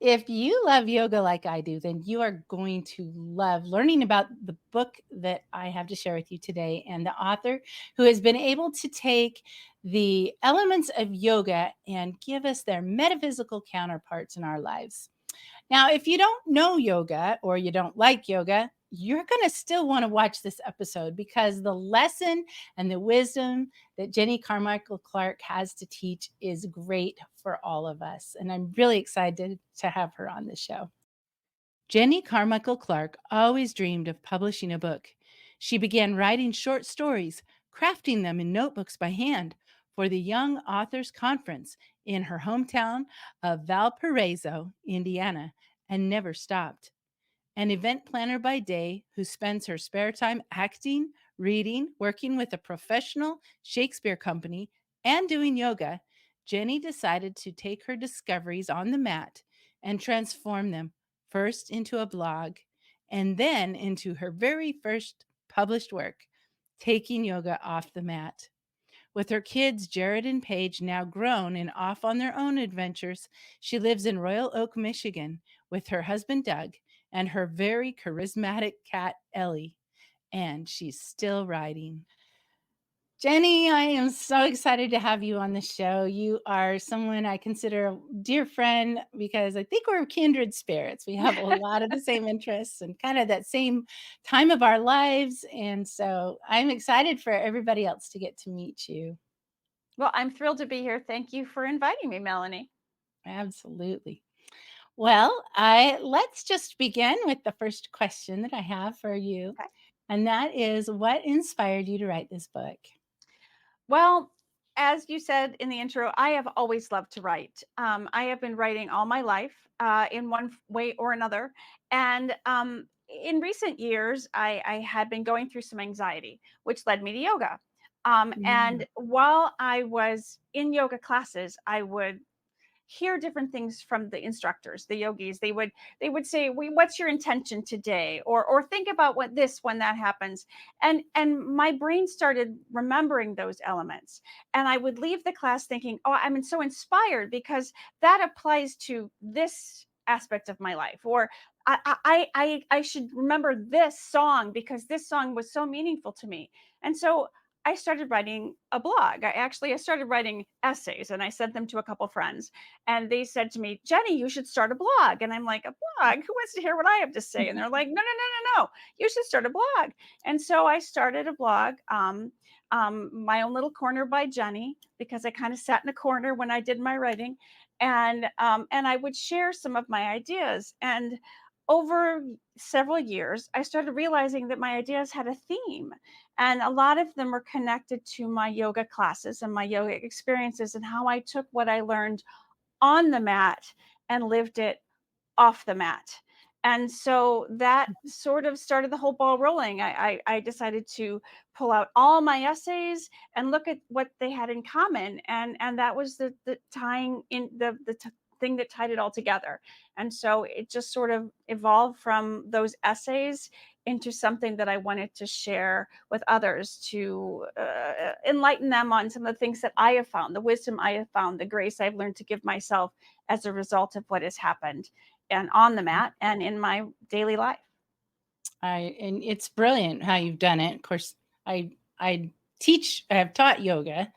If you love yoga like I do, then you are going to love learning about the book that I have to share with you today and the author who has been able to take the elements of yoga and give us their metaphysical counterparts in our lives. Now, if you don't know yoga or you don't like yoga, you're going to still want to watch this episode because the lesson and the wisdom that Jenni Carmichael Clark has to teach is great for all of us. And I'm really excited to have her on the show. Jenni Carmichael Clark always dreamed of publishing a book. She began writing short stories, crafting them in notebooks by hand for the Young Authors Conference in her hometown of Valparaiso, Indiana, and never stopped. An event planner by day who spends her spare time acting, reading, working with a professional Shakespeare company, and doing yoga, Jenni decided to take her discoveries on the mat and transform them first into a blog and then into her very first published work, Taking Yoga Off the Mat. With her kids, Jared and Paige, now grown and off on their own adventures, she lives in Royal Oak, Michigan, with her husband, Doug, and her very charismatic cat, Ellie. And she's still writing. Jenni, I am so excited to have you on the show. You are someone I consider a dear friend because I think we're kindred spirits. We have a lot of the same interests and kind of that same time of our lives. And so I'm excited for everybody else to get to meet you. Well, I'm thrilled to be here. Thank you for inviting me, Melanie. Absolutely. Well, I let's just begin with the first question that I have for you, Okay. and that is what inspired you to write this book? Well, as you said in the intro, I have always loved to write. I have been writing all my life in one way or another. And in recent years, I had been going through some anxiety, which led me to yoga. Mm, And while I was in yoga classes, I would hear different things from the instructors, the yogis. They would say, what's your intention today?" Or think about what this when that happens. And my brain started remembering those elements. And I would leave the class thinking, "Oh, I'm so inspired because that applies to this aspect of my life." Or I should remember this song because this song was so meaningful to me. And so I started writing a blog. I started writing essays, and I sent them to a couple friends, and they said to me, "Jenni, you should start a blog." And I'm like, "A blog? Who wants to hear what I have to say?" And they're like, "No, no, no, no, no. You should start a blog." And so I started a blog, my own little corner by Jenni, because I kind of sat in a corner when I did my writing, and I would share some of my ideas. And over several years, I started realizing that my ideas had a theme, and a lot of them were connected to my yoga classes and my yoga experiences and how I took what I learned on the mat and lived it off the mat. And so that sort of started the whole ball rolling. I decided to pull out all my essays and look at what they had in common, and that was the tying in thing that tied it all together. And so it just sort of evolved from those essays into something that I wanted to share with others to enlighten them on some of the things that I have found, the wisdom I have found, the grace I've learned to give myself as a result of what has happened and on the mat and in my daily life. and it's brilliant how you've done it. Of course, I have taught yoga,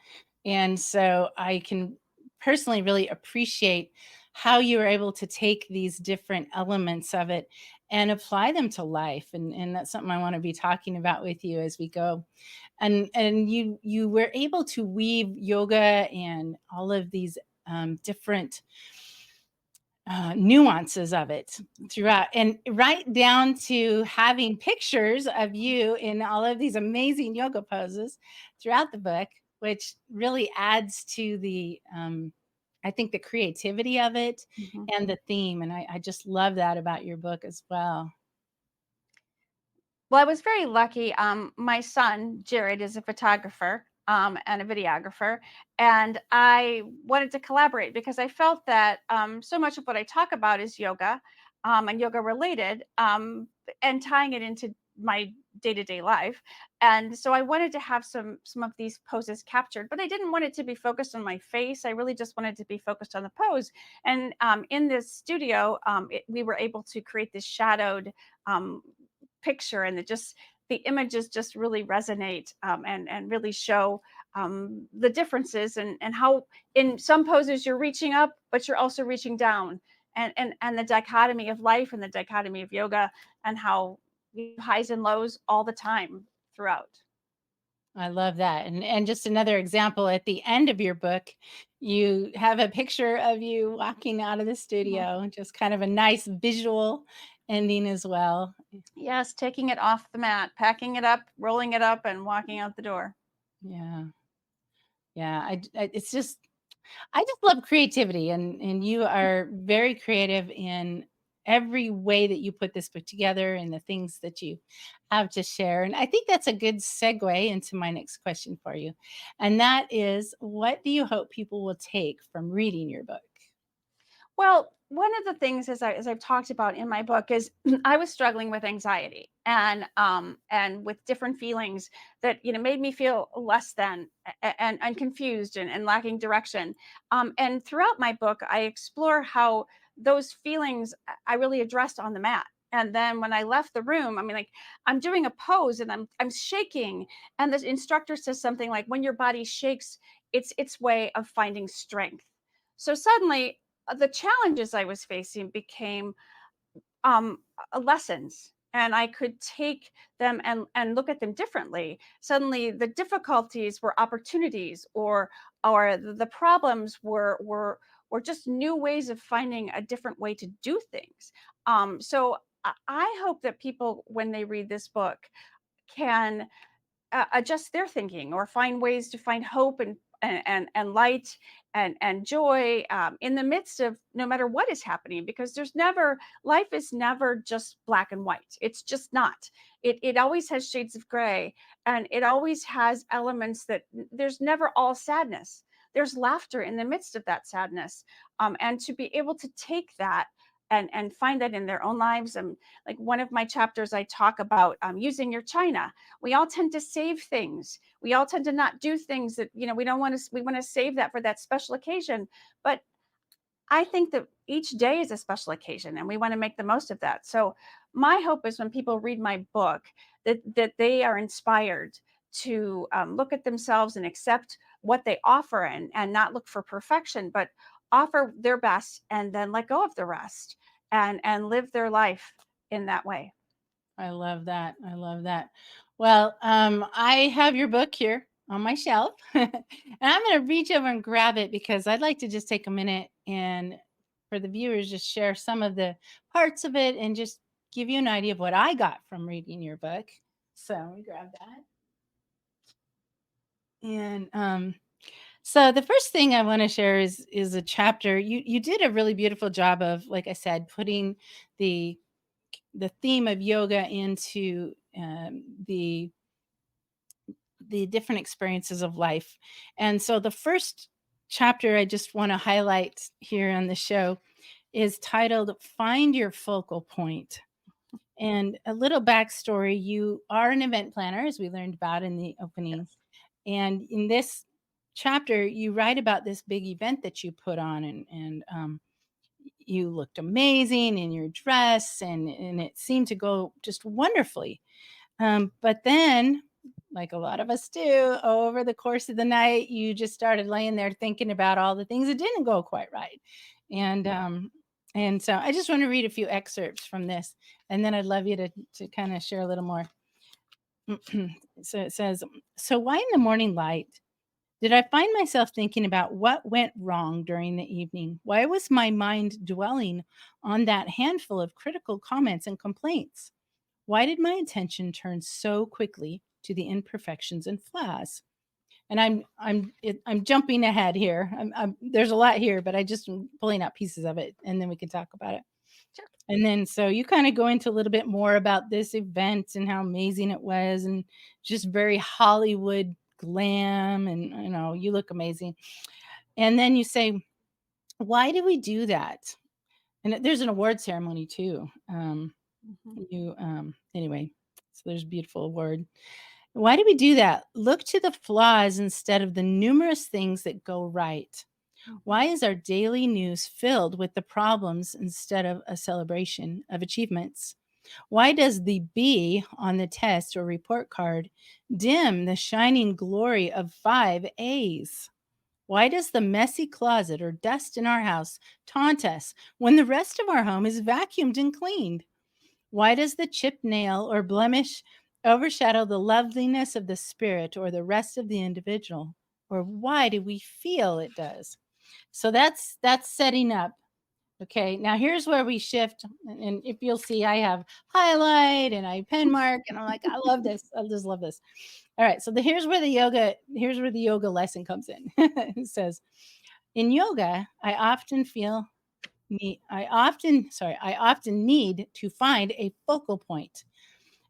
and so I can personally really appreciate how you were able to take these different elements of it and apply them to life. And that's something I want to be talking about with you as we go. And you were able to weave yoga and all of these different nuances of it throughout, and right down to having pictures of you in all of these amazing yoga poses throughout the book, which really adds to the I think the creativity of it Mhm. and the theme. And I just love that about your book as well. Well, I was very lucky. My son, Jared, is a photographer and a videographer. And I wanted to collaborate because I felt that so much of what I talk about is yoga and yoga related, and tying it into my day-to-day life. And so I wanted to have some of these poses captured, but I didn't want it to be focused on my face. I really just wanted to be focused on the pose. And in this studio, we were able to create this shadowed um, picture, and it just, the images just really resonate, and really show the differences, and how in some poses you're reaching up, but you're also reaching down, and the dichotomy of life and the dichotomy of yoga, and how highs and lows all the time throughout. I love that. And just another example, at the end of your book, you have a picture of you walking out of the Mhm. studio, just kind of a nice visual ending as well. Yes, taking it off the mat, packing it up, rolling it up, and walking out the door. Yeah. Yeah, it's just I just love creativity, and you are very creative in every way that you put this book together and the things that you have to share. And I think that's a good segue into my next question for you. And that is, what do you hope people will take from reading your book? Well, one of the things, as I've talked about in my book, is I was struggling with anxiety, and with different feelings that made me feel less than, and confused, and lacking direction. And throughout my book, I explore how those feelings I really addressed on the mat. And then when I left the room, I mean, like, I'm doing a pose and I'm shaking, and the instructor says something like, "When your body shakes, it's its way of finding strength." So suddenly the challenges I was facing became lessons, and I could take them and look at them differently. Suddenly the difficulties were opportunities, or the problems were just new ways of finding a different way to do things. So I hope that people, when they read this book, can adjust their thinking, or find ways to find hope, and light, and joy, in the midst of no matter what is happening, because there's never, life is never just black and white. It's just not. It always has shades of gray, and it always has elements that, there's never all sadness. There's laughter in the midst of that sadness, and to be able to take that and find that in their own lives. And like one of my chapters, I talk about using your china. We all tend to save things. We all tend to not do things that, we don't want to, we want to save that for that special occasion. But I think that each day is a special occasion, and we want to make the most of that. So my hope is, when people read my book, that they are inspired to look at themselves and accept what they offer, and not look for perfection, but offer their best, and then let go of the rest, and live their life in that way. I love that. I love that. Well, I have your book here on my shelf, and I'm going to reach over and grab it because I'd like to just take a minute and, for the viewers, just share some of the parts of it and just give you an idea of what I got from reading your book. So let me grab that. And so the first thing I want to share is a chapter. You did a really beautiful job of, like I said, putting the the theme of yoga into the different experiences of life. And so the first chapter I just want to highlight here on the show is titled Find Your Focal Point. And a little backstory, you are an event planner, as we learned about in the opening. Yes. And in this chapter, you write about this big event that you put on, and you looked amazing in your dress, and it seemed to go just wonderfully. But then, like a lot of us do, over the course of the night, you just started laying there thinking about all the things that didn't go quite right. And and so I just want to read a few excerpts from this, and then I'd love you to kind of share a little more. So it says, so why in the morning light did I find myself thinking about what went wrong during the evening? Why was my mind dwelling on that handful of critical comments and complaints? Why did my attention turn so quickly to the imperfections and flaws? And I'm jumping ahead here. There's a lot here, but I just am pulling out pieces of it, and then we can talk about it. Sure. And then so you kind of go into a little bit more about this event and how amazing it was, and just very Hollywood glam, and you look amazing. And then you say, why do we do that? And there's an award ceremony too. Mhm. Anyway. So there's a beautiful word. Why do we do that? Look to the flaws instead of the numerous things that go right. Mhm. Why is our daily news filled with the problems instead of a celebration of achievements? Why does the B on the test or report card dim the shining glory of 5 A's? Why does the messy closet or dust in our house taunt us when the rest of our home is vacuumed and cleaned? Why does the chipped nail or blemish overshadow the loveliness of the spirit or the rest of the individual? Or why do we feel it does? So that's setting up. Okay, now here's where we shift, and if you'll see, I have highlight and I pen mark, and I'm like, I love this. I just love this. All right, so here's where the yoga lesson comes in. It says, in yoga, I often need to find a focal point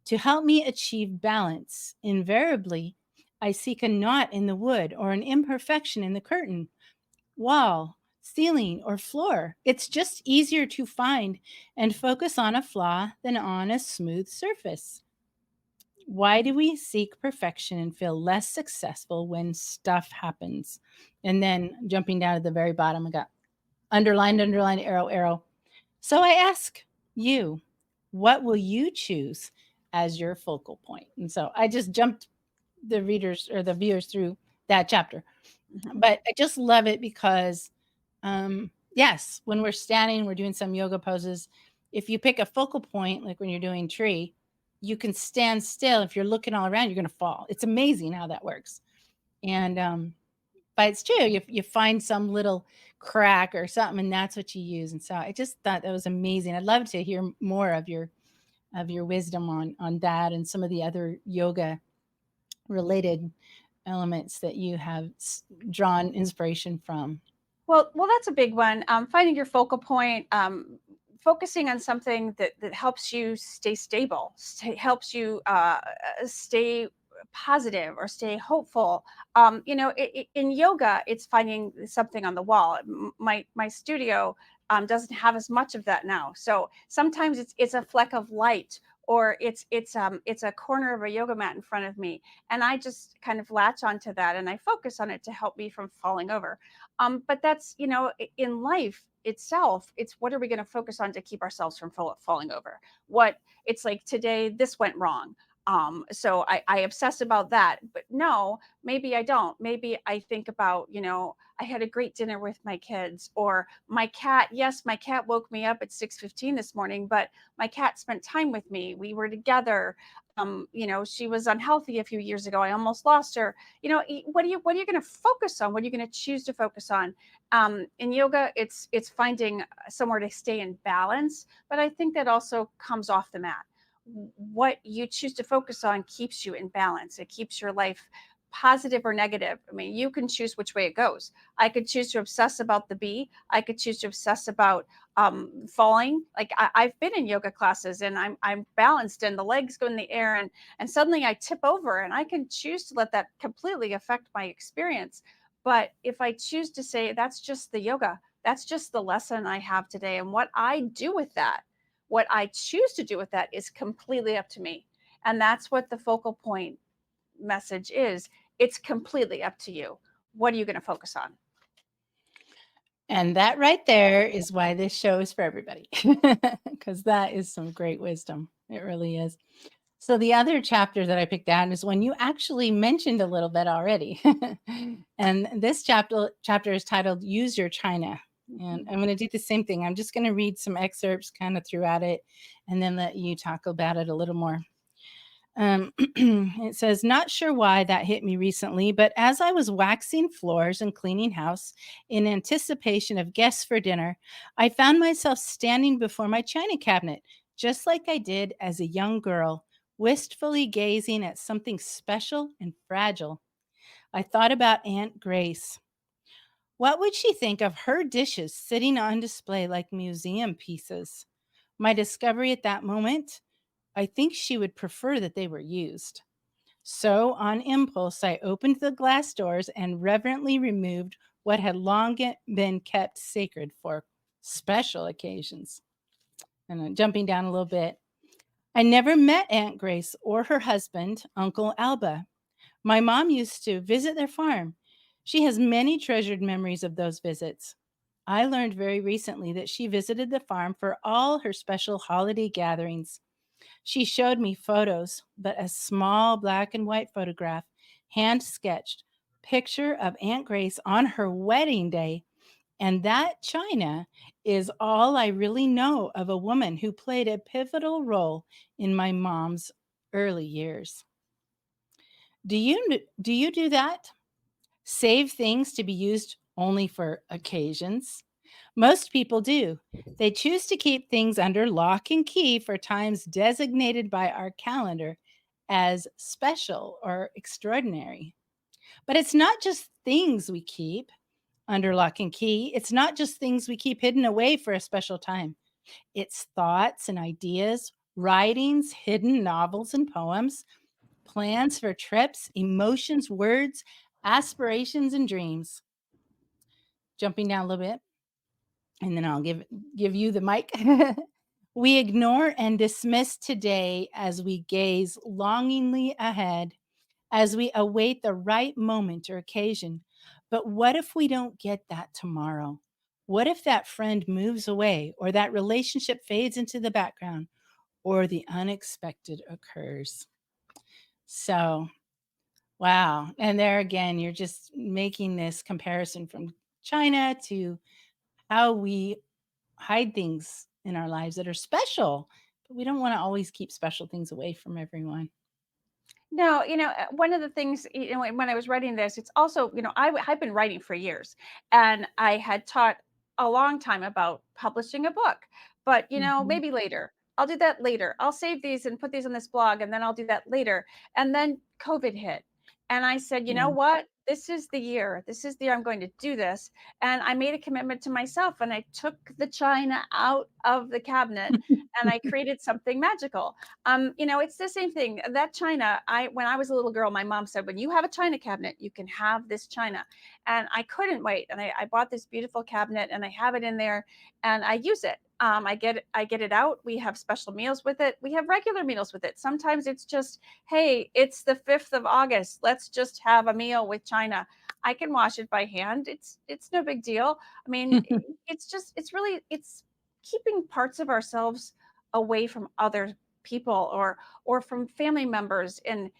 to help me achieve balance. Invariably, I seek a knot in the wood or an imperfection in the curtain, wall, ceiling, or floor. It's just easier to find and focus on a flaw than on a smooth surface. Why do we seek perfection and feel less successful when stuff happens? And then jumping down to the very bottom, I got underlined, underlined, arrow, arrow. So I ask you, what will you choose as your focal point? And so I just jumped the readers or the viewers through that chapter. Mhm. But I just love it because, yes, when we're standing, we're doing some yoga poses. If you pick a focal point, like when you're doing tree, you can stand still. If you're looking all around, you're going to fall. It's amazing how that works. And but it's true. You find some little crack or something, and that's what you use. And so I just thought that was amazing. I'd love to hear more of your wisdom on that and some of the other yoga related elements that you have drawn inspiration from. Well, that's a big one. Finding your focal point, focusing on something that helps you stay stable, helps you stay positive or stay hopeful. In yoga, it's finding something on the wall. My studio doesn't have as much of that now, so sometimes it's a fleck of light. Or it's a corner of a yoga mat in front of me, and I just kind of latch onto that and I focus on it to help me from falling over. But that's, in life itself, it's what are we going to focus on to keep ourselves from falling over? What it's like today, this went wrong. So I obsess about that, but no, maybe I don't. Maybe I think about, I had a great dinner with my kids or my cat. Yes, my cat woke me up at 6:15 this morning, but my cat spent time with me. We were together. She was unhealthy a few years ago. I almost lost her. What are you going to focus on? What are you going to choose to focus on? In yoga, it's finding somewhere to stay in balance, but I think that also comes off the mat. What you choose to focus on keeps you in balance. It keeps your life positive or negative. I mean, you can choose which way it goes. I could choose to obsess about the bee. I could choose to obsess about falling. Like I've been in yoga classes and I'm balanced and the legs go in the air and suddenly I tip over, and I can choose to let that completely affect my experience. But if I choose to say that's just the yoga, that's just the lesson I have today, and what I do with that, what I choose to do with that is completely up to me. And that's what the focal point message is. It's completely up to you. What are you going to focus on? And that right there is why this show is for everybody, because that is some great wisdom. It really is. So the other chapter that I picked out is one you actually mentioned a little bit already. And this chapter is titled Use Your China. And I'm going to do the same thing. I'm just going to read some excerpts kind of throughout it and then let you talk about it a little more. It says, not sure why that hit me recently, but as I was waxing floors and cleaning house in anticipation of guests for dinner, I found myself standing before my china cabinet, just like I did as a young girl, wistfully gazing at something special and fragile. I thought about Aunt Grace. What would she think of her dishes sitting on display like museum pieces? My discovery at that moment, I think she would prefer that they were used. So, on impulse, I opened the glass doors and reverently removed what had long been kept sacred for special occasions. And then jumping down a little bit, I never met Aunt Grace or her husband, Uncle Alba. My mom used to visit their farm. She has many treasured memories of those visits. I learned very recently that she visited the farm for all her special holiday gatherings. She showed me photos, but a small black and white photograph, hand sketched, picture of Aunt Grace on her wedding day. And that china is all I really know of a woman who played a pivotal role in my mom's early years. Do you do that? Save things to be used only for occasions? Most people do. They choose to keep things under lock and key for times designated by our calendar as special or extraordinary. But it's not just things we keep under lock and key. It's not just things we keep hidden away for a special time. It's thoughts and ideas, writings, hidden novels and poems, plans for trips, emotions, words, aspirations, and dreams. Jumping down a little bit, and then I'll give you the mic. We ignore and dismiss today as we gaze longingly ahead, as we await the right moment or occasion. But what if we don't get that tomorrow? What if that friend moves away, or that relationship fades into the background, or the unexpected occurs? So, wow. And there again, you're just making this comparison from China to how we hide things in our lives that are special, but we don't want to always keep special things away from everyone. No, one of the things, when I was writing this, it's also, I've been writing for years, and I had taught a long time about publishing a book, but, Mhm. maybe later. I'll do that later. I'll save these and put these on this blog, and then I'll do that later. And then COVID hit. And I said, you know Yeah. what? This is the year. This is the year I'm going to do this. And I made a commitment to myself, and I took the china out of the cabinet and I created something magical. It's the same thing. That china, when I was a little girl, my mom said, when you have a china cabinet, you can have this china. And I couldn't wait. And I bought this beautiful cabinet and I have it in there and I use it. I get it out. We have special meals with it. We have regular meals with it. Sometimes it's just, hey, it's the 5th of August. Let's just have a meal with china. I can wash it by hand. It's no big deal. I mean, it's keeping parts of ourselves away from other people or from family members and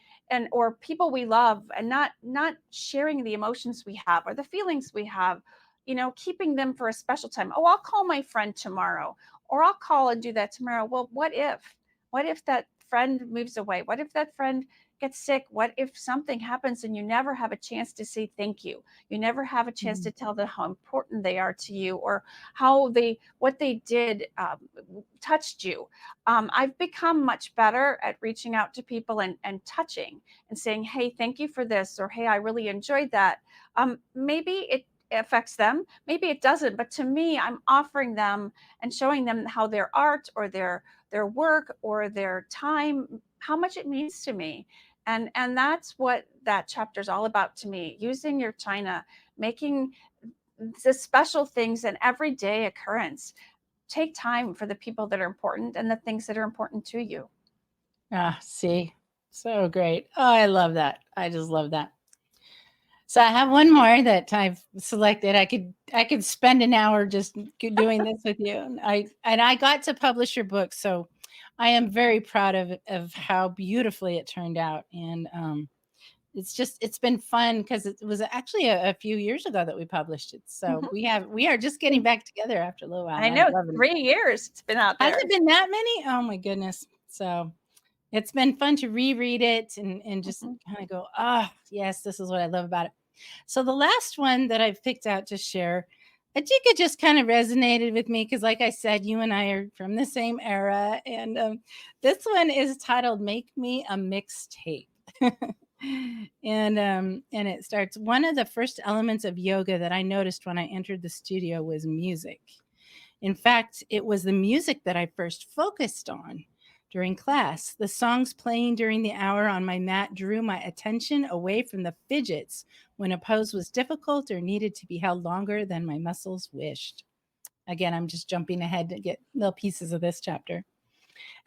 or people we love, and not sharing the emotions we have or the feelings we have, keeping them for a special time. Oh, I'll call my friend tomorrow, or I'll call and do that tomorrow. Well, what if that friend moves away? What if that friend gets sick? What if something happens and you never have a chance to say thank you? You never have a chance to Mhm. tell them how important they are to you, or how they what they did touched you. I've become much better at reaching out to people and touching and saying, hey, thank you for this, or hey, I really enjoyed that. Maybe it affects them, maybe it doesn't, but to me, I'm offering them and showing them how their art or their work or their time, how much it means to me. And that's what that chapter is all about to me, using your china, making the special things an everyday occurrence. Take time for the people that are important and the things that are important to you. Ah, see, so great. Oh, I love that. I just love that. So I have one more that I've selected. I could spend an hour just doing this with you. And I got to publish your book, so I am very proud of how beautifully it turned out. And it's been fun because it was actually a few years ago that we published it. So Mhm. we are just getting back together after a little while, and I I'm know, loving it. 3 years it's been out Has there. it been that many? Oh my goodness. So it's been fun to reread it and just Mhm, kind of go, ah, yes, this is what I love about it. So the last one that I've picked out to share, I think it just kind of resonated with me because, like I said, you and I are from the same era, and this one is titled "Make Me a Mixtape." And it starts. One of the first elements of yoga that I noticed when I entered the studio was music. In fact, it was the music that I first focused on during class. The songs playing during the hour on my mat drew my attention away from the fidgets when a pose was difficult or needed to be held longer than my muscles wished. Again, I'm just jumping ahead to get little pieces of this chapter.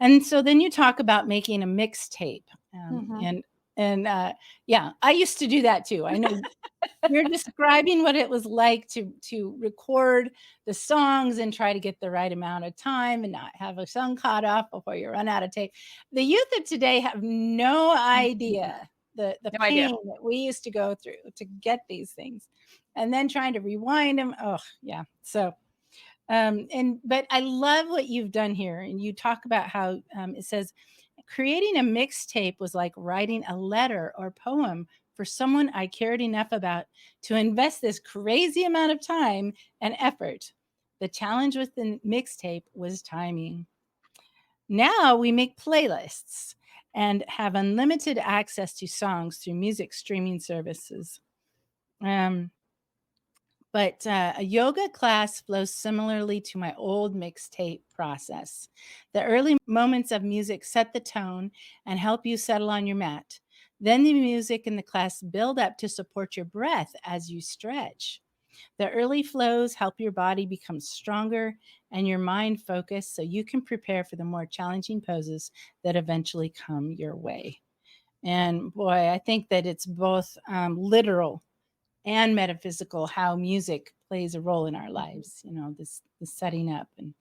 And so then you talk about making a mixtape, Mhm. and yeah, I used to do that too. I know you're describing what it was like to record the songs and try to get the right amount of time and not have a song cut off before you run out of tape. The youth of today have no Mhm. idea the No idea. pain that we used to go through to get these things, and then trying to rewind them. Oh yeah, so and but I love what you've done here, and you talk about how it says creating a mixtape was like writing a letter or poem for someone I cared enough about to invest this crazy amount of time and effort. The challenge with the mixtape was timing. Now we make playlists and have unlimited access to songs through music streaming services. Um, but a yoga class flows similarly to my old mixtape process. The early moments of music set the tone and help you settle on your mat. Then the music in the class build up to support your breath as you stretch. The early flows help your body become stronger and your mind focus so you can prepare for the more challenging poses that eventually come your way. And boy, I think that it's both literal and metaphysical how music plays a role in our lives, this setting up. And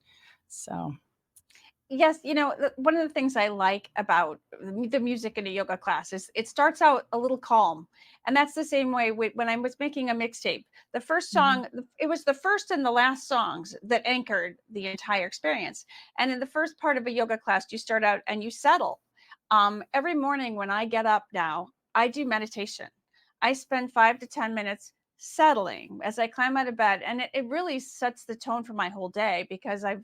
so Yes, one of the things I like about the music in a yoga class is it starts out a little calm, and that's the same way when I was making a mixtape. The first mhm. song, it was the first and the last songs that anchored the entire experience. And in the first part of a yoga class, you start out and you settle. Every morning when I get up now, I do meditation. I spend 5 to 10 minutes settling as I climb out of bed, and it really sets the tone for my whole day because I've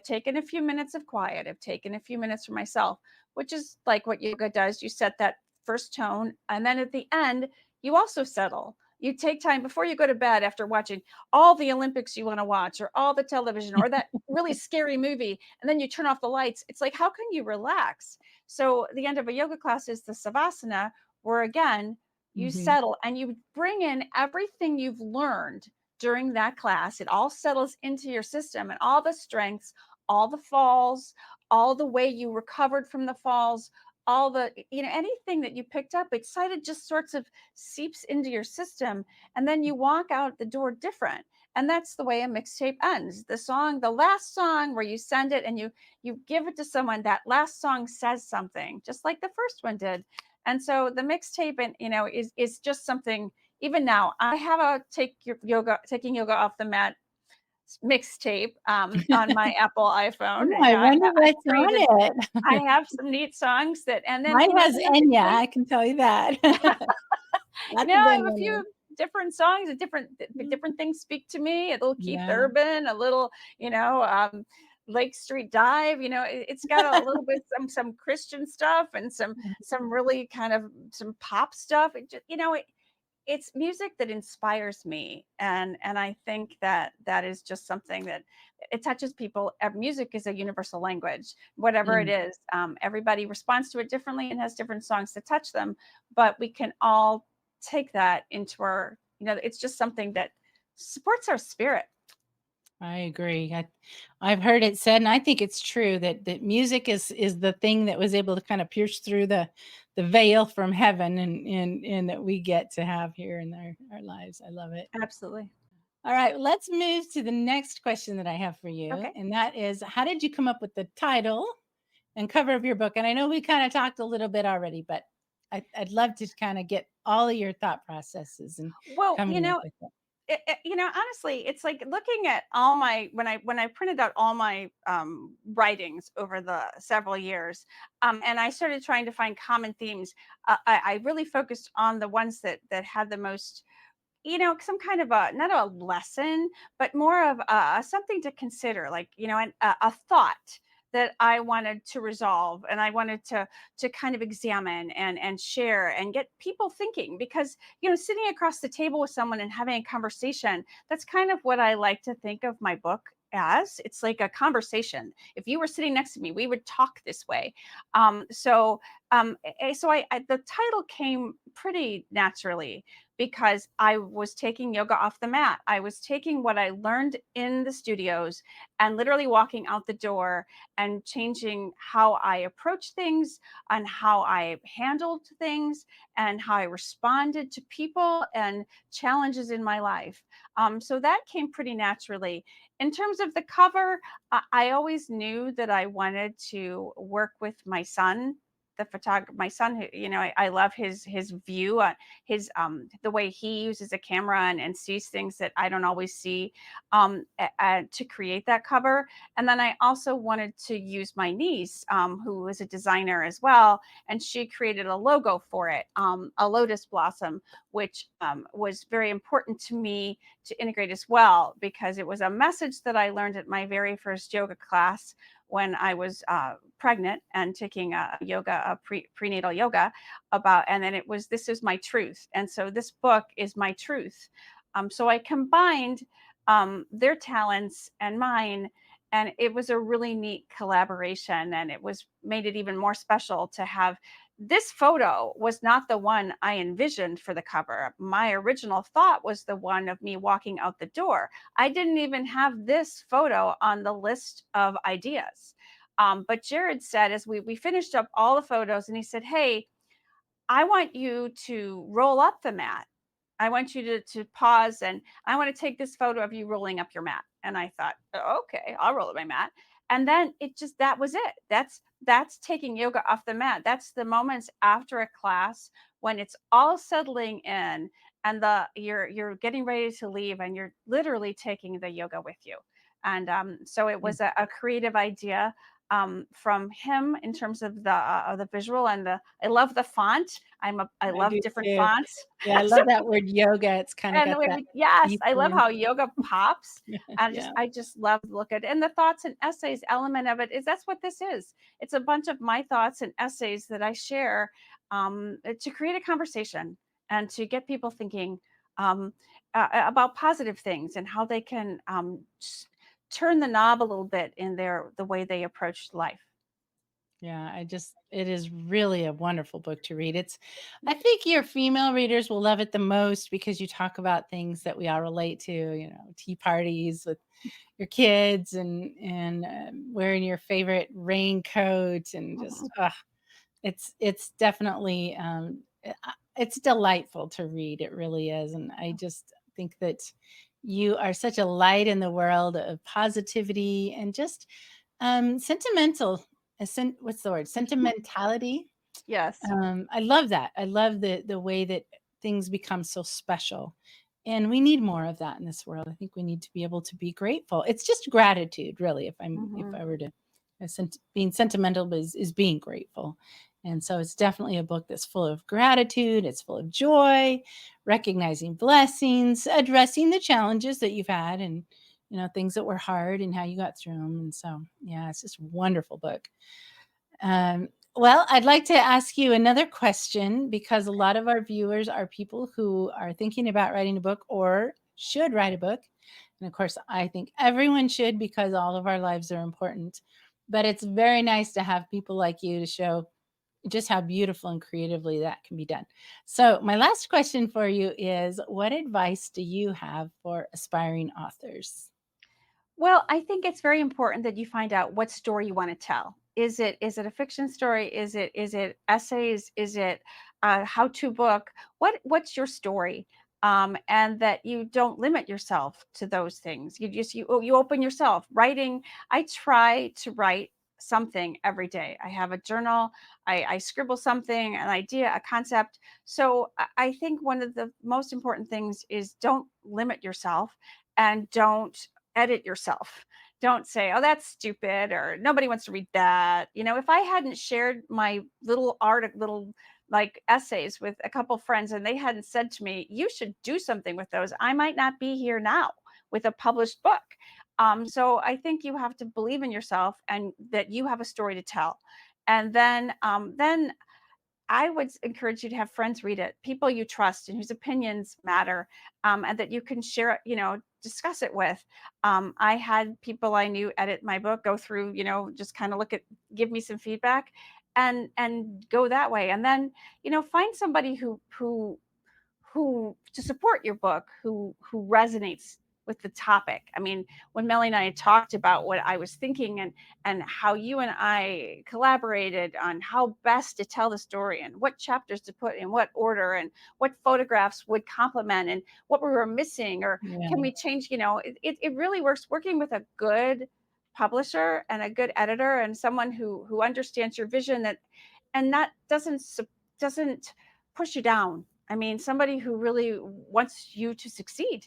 taken a few minutes of quiet. I've taken a few minutes for myself, which is like what yoga does. You set that first tone, and then at the end, you also settle. You take time before you go to bed after watching all the Olympics you want to watch, or all the television, or that really scary movie, and then you turn off the lights. It's like, how can you relax? So, the end of a yoga class is the savasana, where again, you Mhm. settle and you bring in everything you've learned during that class. It all settles into your system and all the strengths, all the falls, all the way you recovered from the falls, all the, anything that you picked up, excited just sorts of seeps into your system. And then you walk out the door different. And that's the way a mixtape ends. The last song where you send it and you give it to someone, that last song says something, just like the first one did. And so the mixtape and is just something. Even now, I have a taking yoga off the mat mixtape on my Apple iPhone. Oh, I wonder I've what's created. on I it. have some neat songs that, and then Mine has then there's a Enya, great. I can tell you that. Lots of I have a Enya in there. few different songs and Mhm. different things speak to me. A little Keith Yeah. Urban, a little, Lake Street Dive. It's got a little bit some Christian stuff and some really kind of some pop stuff. It just, it's music that inspires me, and I think that that is just something that it touches people. Music is a universal language, whatever it Yeah. is. Everybody responds to it differently and has different songs to touch them, but we can all take that into our, it's just something that supports our spirit. I agree. I've heard it said, and I think it's true that music is the thing that was able to kind of pierce through the veil from heaven, and that we get to have here in our lives. I love it. Absolutely. All right, let's move to the next question that I have for you, Okay. and that is, how did you come up with the title and cover of your book? And I know we kind of talked a little bit already, but I'd love to kind of get all of your thought processes and Well, coming up with it. honestly, it's like looking at all my when I printed out all my writings over the several years, and I started trying to find common themes. I really focused on the ones that had the most, some kind of a, not a lesson, but more of something to consider, like, a thought that I wanted to resolve and I wanted to kind of examine and share and get people thinking, because sitting across the table with someone and having a conversation, that's kind of what I like to think of my book as. It's like a conversation. If you were sitting next to me, we would talk this way. So the title came pretty naturally, because I was taking yoga off the mat. I was taking what I learned in the studios and literally walking out the door and changing how I approach things and how I handled things and how I responded to people and challenges in my life. So that came pretty naturally. In terms of the cover, I always knew that I wanted to work with my son, the photographer. My son, I love his view, the way he uses a camera and sees things that I don't always see, to create that cover. And then I also wanted to use my niece, who is a designer as well, and she created a logo for it, a lotus blossom, which was very important to me to integrate as well, because it was a message that I learned at my very first yoga class when I was pregnant and taking prenatal yoga and then it was, this is my truth. And so this book is my truth. So I combined their talents and mine, and it was a really neat collaboration, and it was made it even more special to have. This photo was not the one I envisioned for the cover. My original thought was the one of me walking out the door. I didn't even have this photo on the list of ideas. But Jared said, as we finished up all the photos, and he said, "Hey, I want you to roll up the mat. I want you to pause, and I want to take this photo of you rolling up your mat." And I thought, "Oh, okay, I'll roll up my mat." And then that was it. That's taking yoga off the mat. That's the moments after a class when it's all settling in and you're getting ready to leave and you're literally taking the yoga with you. And so it was a creative idea from him in terms of the visual and the. I love the font. I I love do different too. fonts. Yeah, I So love that word yoga. It's kinda and got the way that yes, I love Eastern. how yoga pops. And Yeah. I just love to look at, and the thoughts and essays element of it is, that's what this is. It's a bunch of my thoughts and essays that I share, to create a conversation and to get people thinking, about positive things and how they can turn the knob a little bit in the way they approach life. Yeah, it is really a wonderful book to read. I think your female readers will love it the most because you talk about things that we all relate to, tea parties with your kids and wearing your favorite raincoat and just, it's definitely, it's delightful to read. It really is. And I just think that you are such a light in the world of positivity and just sentimental. What's the word? Sentimentality. Yes. I love that. I love the way that things become so special, and we need more of that in this world. I think we need to be able to be grateful. It's just gratitude, really. If Mhm. I were to, being sentimental is being grateful, and so it's definitely a book that's full of gratitude. It's full of joy, recognizing blessings, addressing the challenges that you've had, and things that were hard and how you got through them. And so, yeah, it's just a wonderful book. Well, I'd like to ask you another question because a lot of our viewers are people who are thinking about writing a book or should write a book. And of course, I think everyone should because all of our lives are important. But it's very nice to have people like you to show just how beautiful and creatively that can be done. So, my last question for you is what advice do you have for aspiring authors? Well, I think it's very important that you find out what story you want to tell. Is it a fiction story? Is it essays? Is it a how-to book? What's your story? And that you don't limit yourself to those things. You open yourself. Writing. I try to write something every day. I have a journal. I scribble something, an idea, a concept. So I think one of the most important things is don't limit yourself and don't edit yourself. Don't say, "Oh, that's stupid," or "Nobody wants to read that." If I hadn't shared my little like essays with a couple friends and they hadn't said to me, "You should do something with those," I might not be here now with a published book. So I think you have to believe in yourself and that you have a story to tell. And then I would encourage you to have friends read it, people you trust and whose opinions matter, and that you can share it, discuss it with. I had people I knew edit my book, go through, just kind of look at, give me some feedback, and go that way. And then, find somebody who to support your book, who resonates with the topic. I mean, when Melanie and I talked about what I was thinking, and how you and I collaborated on how best to tell the story and what chapters to put in what order and what photographs would complement and what we were missing, or can Yeah. we change, it really works working with a good publisher and a good editor and someone who understands your vision, that and that doesn't push you down. I mean, somebody who really wants you to succeed,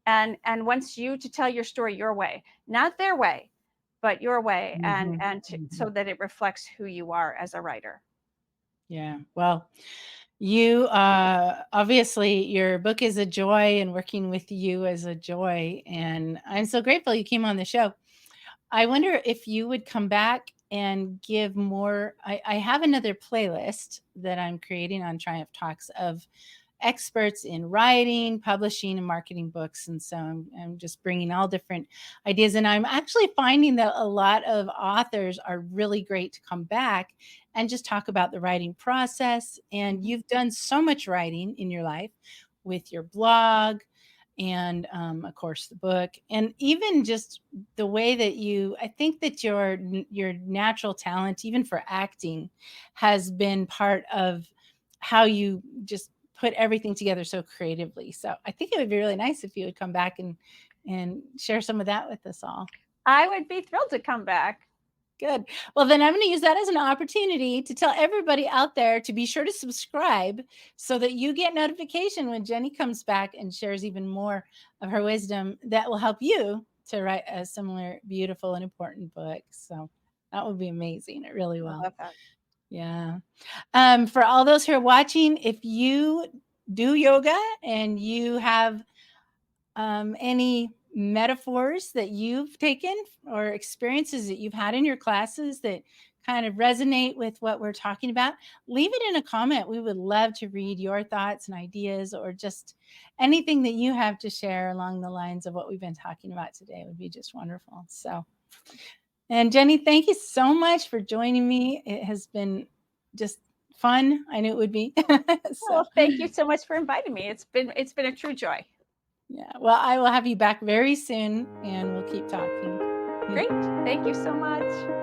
and wants you to tell your story your way, not their way, but your way, and Mhm. so Mhm. that it reflects who you are as a writer. Yeah. Well, you obviously your book is a joy, and working with you is a joy. And I'm so grateful you came on the show. I wonder if you would come back and give more. I have another playlist that I'm creating on Triumph Talks of experts in writing, publishing, and marketing books. And so I'm just bringing all different ideas. And I'm actually finding that a lot of authors are really great to come back and just talk about the writing process. And Mhm. you've done so much writing in your life with your blog, and of course the book, and even just the way that I think that your natural talent, even for acting, has been part of how you just put everything together so creatively. So I think it would be really nice if you would come back and share some of that with us all. I would be thrilled to come back. Good. Well, then I'm going to use that as an opportunity to tell everybody out there to be sure to subscribe so that you get notification when Jenni comes back and shares even more of her wisdom that will help you to write a similar beautiful and important book. So that would be amazing. It really I will. love that. Yeah. For all those who are watching, if you do yoga and you have any metaphors that you've taken or experiences that you've had in your classes that kind of resonate with what we're talking about, leave it in a comment. We would love to read your thoughts and ideas, or just anything that you have to share along the lines of what we've been talking about today. It would be just wonderful. So, and Jenni, thank you so much for joining me. It has been just fun. I knew it would be. So, Well, thank you so much for inviting me. It's been a true joy. yeah. Well, I will have you back very soon, and we'll keep talking. Great. Thank you so much.